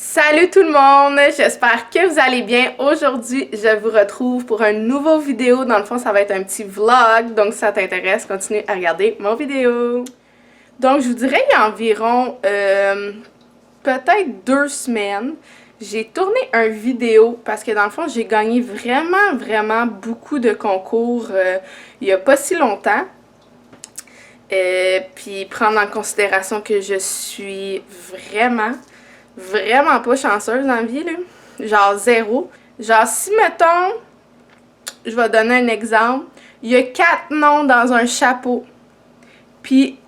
Salut tout le monde, j'espère que vous allez bien. Aujourd'hui, je vous retrouve pour une nouvelle vidéo. Dans le fond, ça va être un petit vlog, donc si ça t'intéresse, continue à regarder mon vidéo. Donc, je vous dirais il y a environ peut-être 2 semaines, j'ai tourné une vidéo parce que dans le fond, j'ai gagné vraiment beaucoup de concours il y a pas si longtemps. Puis prendre en considération que je suis vraiment pas chanceuse dans la vie, là. Genre zéro. Genre, si, mettons, je vais donner un exemple, il y a 4 noms dans un chapeau, puis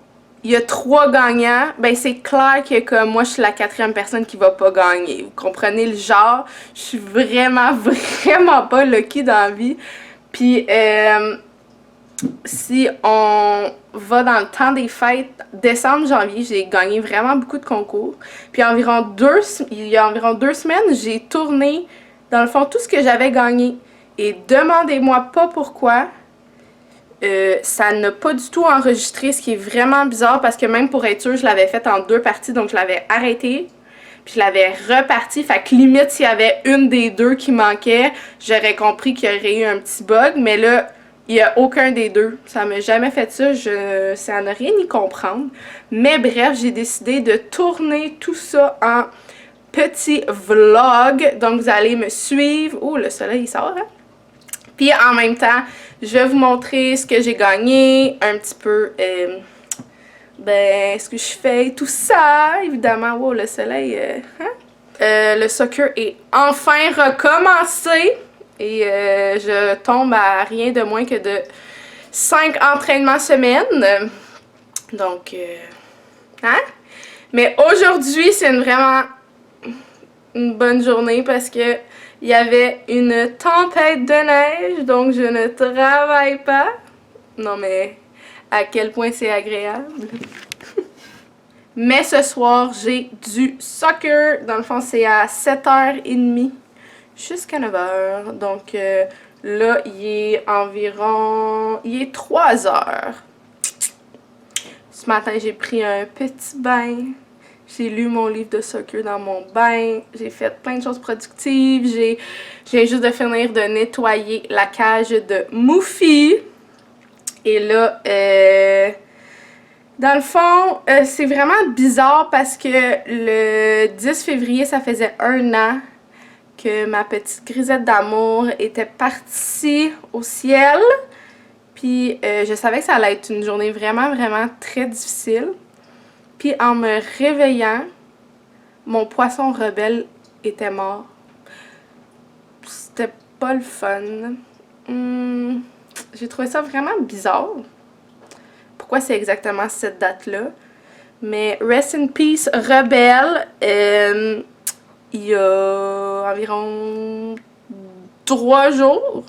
il y a 3 gagnants, ben c'est clair que comme moi, je suis la 4e personne qui va pas gagner. Vous comprenez le genre? Je suis vraiment pas lucky dans la vie. Puis, si on va dans le temps des fêtes, décembre, janvier, j'ai gagné vraiment beaucoup de concours. Puis il y a environ 2 semaines, j'ai tourné, dans le fond, tout ce que j'avais gagné. Et demandez-moi pas pourquoi, ça n'a pas du tout enregistré, ce qui est vraiment bizarre parce que même pour être sûr, je l'avais fait en 2 parties, donc je l'avais arrêté. Puis je l'avais reparti, fait que limite, s'il y avait une des 2 qui manquait, j'aurais compris qu'il y aurait eu un petit bug. Mais là, il n'y a aucun des 2. Ça m'a jamais fait ça. C'est à ne rien y comprendre. Mais bref, j'ai décidé de tourner tout ça en petit vlog. Donc, vous allez me suivre. Oh, le soleil, il sort, hein? Puis, en même temps, je vais vous montrer ce que j'ai gagné. Un petit peu, ce que je fais, tout ça. Évidemment, wow, le soleil, hein? Le soccer est enfin recommencé. Et je tombe à rien de moins que de 5 entraînements semaine. Donc, hein? Mais aujourd'hui, c'est vraiment une bonne journée parce que il y avait une tempête de neige, donc je ne travaille pas. Non mais, à quel point c'est agréable. Mais ce soir, j'ai du soccer. Dans le fond, c'est à 7h30. Jusqu'à 9h. Donc là, il est 3h. Ce matin, j'ai pris un petit bain. J'ai lu mon livre de soccer dans mon bain. J'ai fait plein de choses productives. J'ai juste de finir de nettoyer la cage de Moufy. Et là, dans le fond, c'est vraiment bizarre parce que le 10 février, ça faisait 1 an que ma petite grisette d'amour était partie au ciel. Puis je savais que ça allait être une journée vraiment très difficile. Puis en me réveillant, mon poisson rebelle était mort. C'était pas le fun. J'ai trouvé ça vraiment bizarre. Pourquoi c'est exactement cette date-là? Mais rest in peace, rebelle. Il y a environ 3 jours,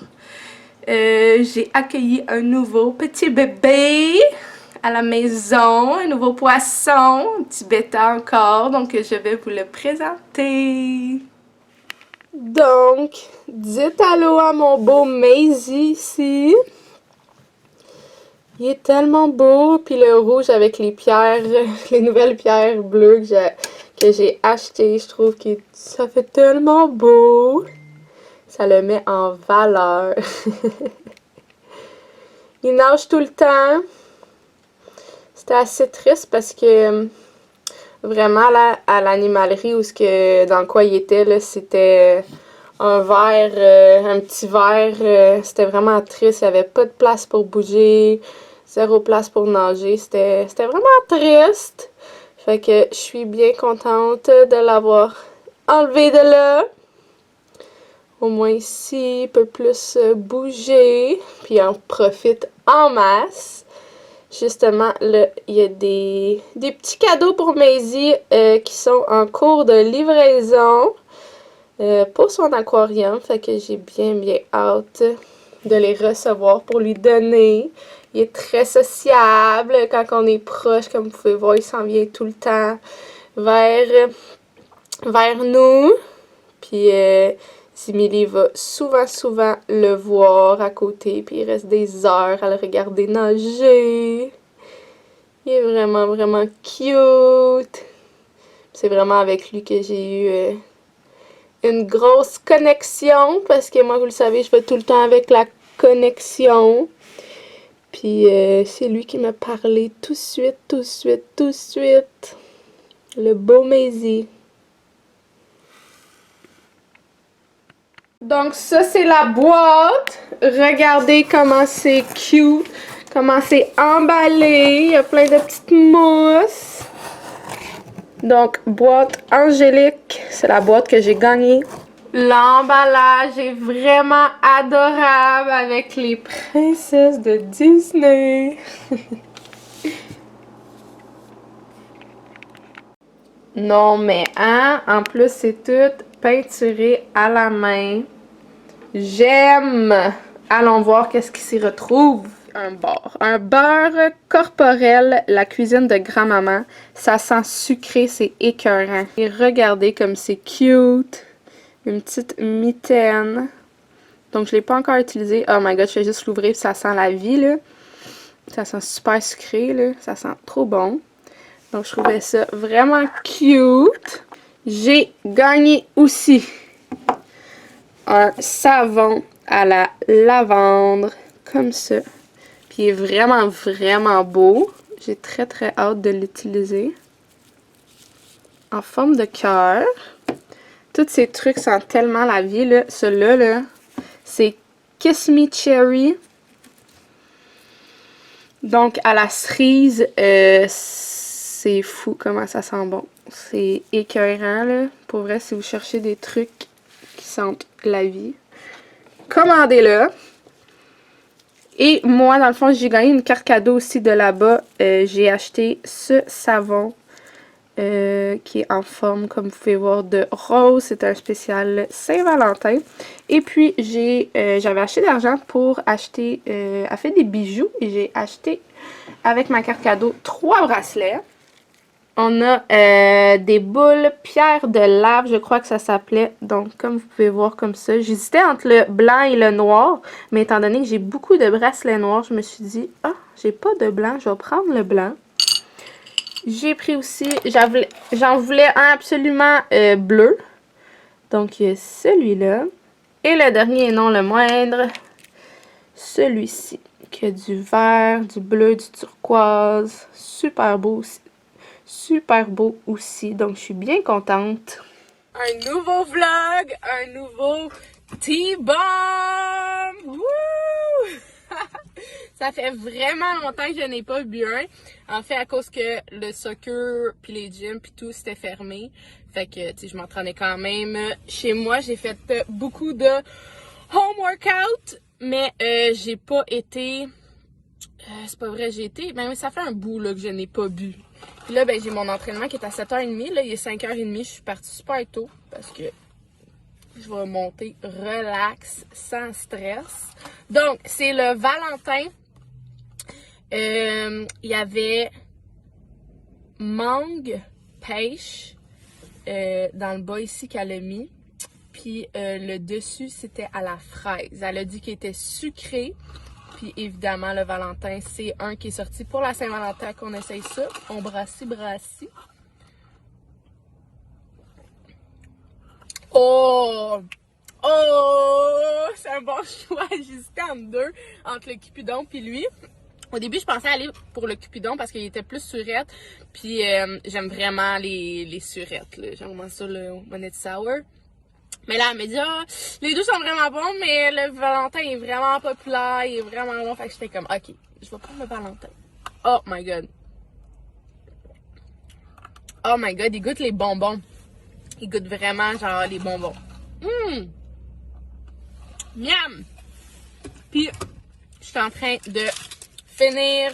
j'ai accueilli un nouveau petit bébé à la maison, un nouveau poisson, un petit bêta encore, donc je vais vous le présenter. Donc, dites allô à mon beau Maisie ici. Il est tellement beau, puis le rouge avec les pierres, les nouvelles pierres bleues que j'ai achetées, je trouve que ça fait tellement beau. Ça le met en valeur. Il nage tout le temps. C'était assez triste parce que vraiment là, à l'animalerie où dans quoi il était, là, c'était un verre, un petit verre. C'était vraiment triste. Il n'y avait pas de place pour bouger. 0 place pour nager. C'était vraiment triste. Fait que je suis bien contente de l'avoir enlevé de là. Au moins ici, il peut plus bouger. Puis on profite en masse. Justement, là, il y a des petits cadeaux pour Maisie qui sont en cours de livraison pour son aquarium. Fait que j'ai bien hâte de les recevoir pour lui donner. Il est très sociable. Quand on est proche, comme vous pouvez voir, il s'en vient tout le temps vers nous. Puis Zimili va souvent le voir à côté. Puis il reste des heures à le regarder nager. Il est vraiment cute. C'est vraiment avec lui que j'ai eu une grosse connexion, parce que moi, vous le savez, je vais tout le temps avec la connexion. Puis c'est lui qui m'a parlé tout de suite, tout de suite, tout de suite. Le beau Maisie. Donc ça, c'est la boîte. Regardez comment c'est cute, comment c'est emballé. Il y a plein de petites mousses. Donc, boîte angélique, c'est la boîte que j'ai gagnée. L'emballage est vraiment adorable avec les princesses de Disney. Non, mais hein, en plus, c'est tout peinturé à la main. J'aime! Allons voir qu'est-ce qui s'y retrouve. Un beurre. Un beurre corporel, la cuisine de grand-maman. Ça sent sucré, c'est écœurant. Et regardez comme c'est cute. Une petite mitaine. Donc, je ne l'ai pas encore utilisée. Oh my god, je vais juste l'ouvrir, ça sent la vie, là. Ça sent super sucré, là. Ça sent trop bon. Donc, je trouvais ça vraiment cute. J'ai gagné aussi un savon à la lavande, comme ça. Puis il est vraiment, vraiment beau. J'ai très, très hâte de l'utiliser. En forme de cœur. Tous ces trucs sentent tellement la vie, là. Celui-là, là, c'est Kiss Me Cherry. Donc, à la cerise, c'est fou comment ça sent bon. C'est écœurant, là. Pour vrai, si vous cherchez des trucs qui sentent la vie, commandez-le. Et moi, dans le fond, j'ai gagné une carte cadeau aussi de là-bas. J'ai acheté ce savon qui est en forme, comme vous pouvez voir, de rose. C'est un spécial Saint-Valentin. Et puis, j'avais acheté de l'argent pour acheter, des bijoux. Et j'ai acheté, avec ma carte cadeau, 3 bracelets. On a des boules pierre de lave, je crois que ça s'appelait. Donc, comme vous pouvez voir comme ça. J'hésitais entre le blanc et le noir. Mais étant donné que j'ai beaucoup de bracelets noirs, je me suis dit, ah, j'ai pas de blanc, je vais prendre le blanc. J'ai pris aussi, j'en voulais un absolument bleu. Donc, il y a celui-là. Et le dernier et non le moindre, celui-ci. Qui a du vert, du bleu, du turquoise. Super beau aussi. Super beau aussi. Donc, je suis bien contente. Un nouveau vlog, un nouveau T-Bomb! Wouh! Ça fait vraiment longtemps que je n'ai pas bu un. En fait, à cause que le soccer, puis les gyms, puis tout, c'était fermé. Fait que, tu sais, je m'entraînais quand même chez moi. J'ai fait beaucoup de home workout, mais j'ai pas été... c'est pas vrai, j'ai été... Ben, ça fait un bout là, que je n'ai pas bu. Puis là, ben, j'ai mon entraînement qui est à 7h30. Là, il est 5h30. Je suis partie super tôt parce que je vais monter relax, sans stress. Donc, c'est le Valentin. Il y avait mangue, pêche dans le bas ici qu'elle a mis. Puis le dessus, c'était à la fraise. Elle a dit qu'il était sucré. Puis évidemment, le Valentin, c'est un qui est sorti pour la Saint-Valentin qu'on essaye ça. On brassit. Oh! Oh! C'est un bon choix. J'hésitais entre le Cupidon puis lui. Au début, je pensais aller pour le Cupidon parce qu'il était plus surette. Puis j'aime vraiment les surettes. J'aime vraiment ça, le Monette Sour. Mais là, elle me dit, ah, les deux sont vraiment bons, mais le Valentin est vraiment populaire, il est vraiment bon. Fait que j'étais comme, ok, je vais prendre le Valentin. Oh my god. Oh my god, il goûte les bonbons. Il goûte vraiment genre les bonbons. Miam! Puis, je suis en train de finir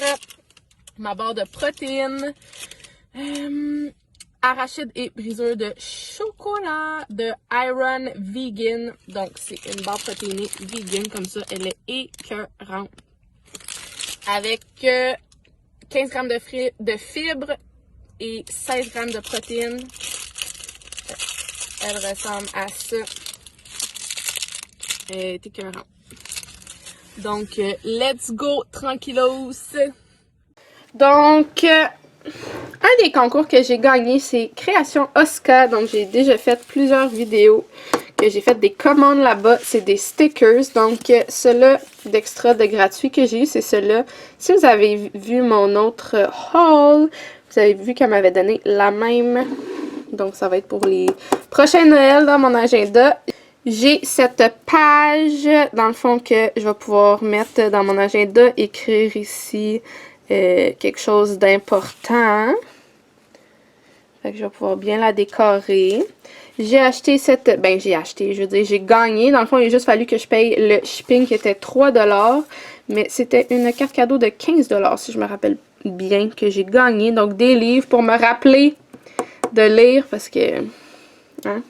ma barre de protéines. Arachide et brisure de chocolat de Iron Vegan. Donc, c'est une barre protéinée vegan comme ça. Elle est écœurante. Avec 15 grammes de fibres et 16 grammes de protéines. Elle ressemble à ça. Elle est écœurante. Donc, let's go tranquillos. Donc, Un des concours que j'ai gagné, c'est Création Oscar. Donc, j'ai déjà fait plusieurs vidéos que j'ai fait des commandes là-bas. C'est des stickers. Donc, ceux-là d'extra de gratuit que j'ai eu, c'est ceux-là. Si vous avez vu mon autre haul, vous avez vu qu'elle m'avait donné la même. Donc, ça va être pour les prochains Noël dans mon agenda. J'ai cette page, dans le fond, que je vais pouvoir mettre dans mon agenda, écrire ici quelque chose d'important. Fait que je vais pouvoir bien la décorer. J'ai acheté cette... Ben, je veux dire, j'ai gagné. Dans le fond, il a juste fallu que je paye le shipping qui était 3$. Mais c'était une carte cadeau de 15$, si je me rappelle bien, que j'ai gagné. Donc, des livres pour me rappeler de lire parce que... Hein?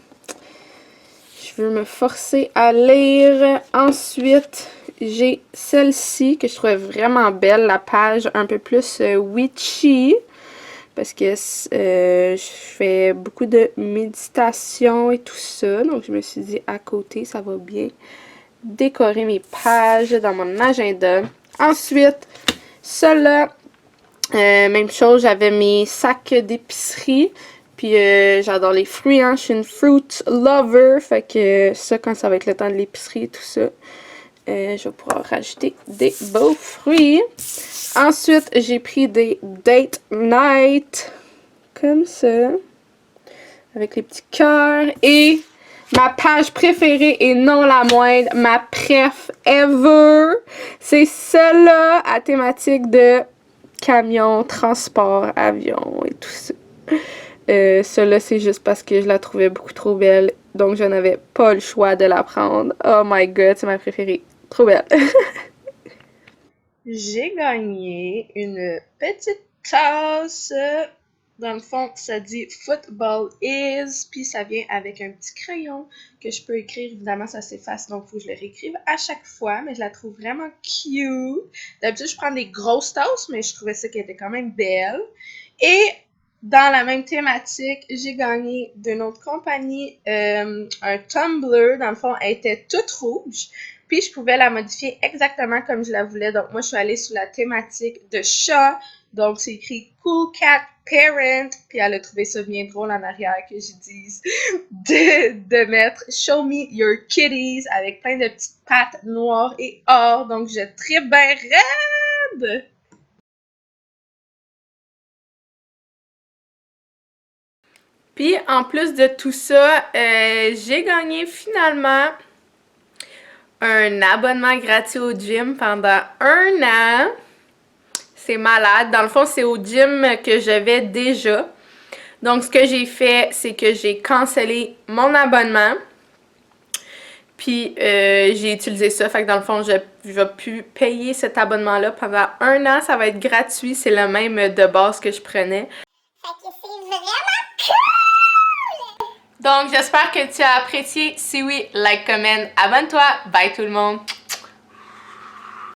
Je veux me forcer à lire. Ensuite, j'ai celle-ci que je trouvais vraiment belle. La page un peu plus witchy. Parce que je fais beaucoup de méditation et tout ça. Donc, je me suis dit, à côté, ça va bien décorer mes pages dans mon agenda. Ensuite, celle-là, même chose, j'avais mes sacs d'épicerie. Puis, j'adore les fruits, hein. Je suis une fruit lover. Fait que ça, quand ça va être le temps de l'épicerie et tout ça, je vais pouvoir rajouter des beaux fruits. Ensuite, j'ai pris des date night, comme ça, avec les petits cœurs. Et ma page préférée et non la moindre, ma préf ever, c'est celle-là à thématique de camion, transport, avion et tout ça. Celle-là, c'est juste parce que je la trouvais beaucoup trop belle, donc je n'avais pas le choix de la prendre. Oh my god, c'est ma préférée. Trop belle. J'ai gagné une petite tasse. Dans le fond, ça dit Football is. Puis ça vient avec un petit crayon que je peux écrire. Évidemment, ça s'efface, donc il faut que je le réécrive à chaque fois. Mais je la trouve vraiment cute. D'habitude, je prends des grosses tasses, mais je trouvais ça qu'elle était quand même belle. Et dans la même thématique, j'ai gagné d'une autre compagnie un tumbler. Dans le fond, elle était toute rouge. Puis, je pouvais la modifier exactement comme je la voulais. Donc, moi, je suis allée sur la thématique de chat. Donc, c'est écrit Cool Cat Parent. Puis, elle a trouvé ça bien drôle en arrière que je dise de mettre Show me your kitties avec plein de petites pattes noires et or. Donc, je tripe bien raide! Puis, en plus de tout ça, j'ai gagné finalement un abonnement gratuit au gym pendant 1 an. C'est malade. Dans le fond, c'est au gym que je vais déjà. Donc, ce que j'ai fait, c'est que j'ai cancellé mon abonnement. Puis, j'ai utilisé ça. Fait que dans le fond, je vais plus payer cet abonnement-là pendant 1 an. Ça va être gratuit. C'est le même de base que je prenais. Fait que c'est vraiment cool! Donc, j'espère que tu as apprécié. Si oui, like, comment, abonne-toi. Bye tout le monde!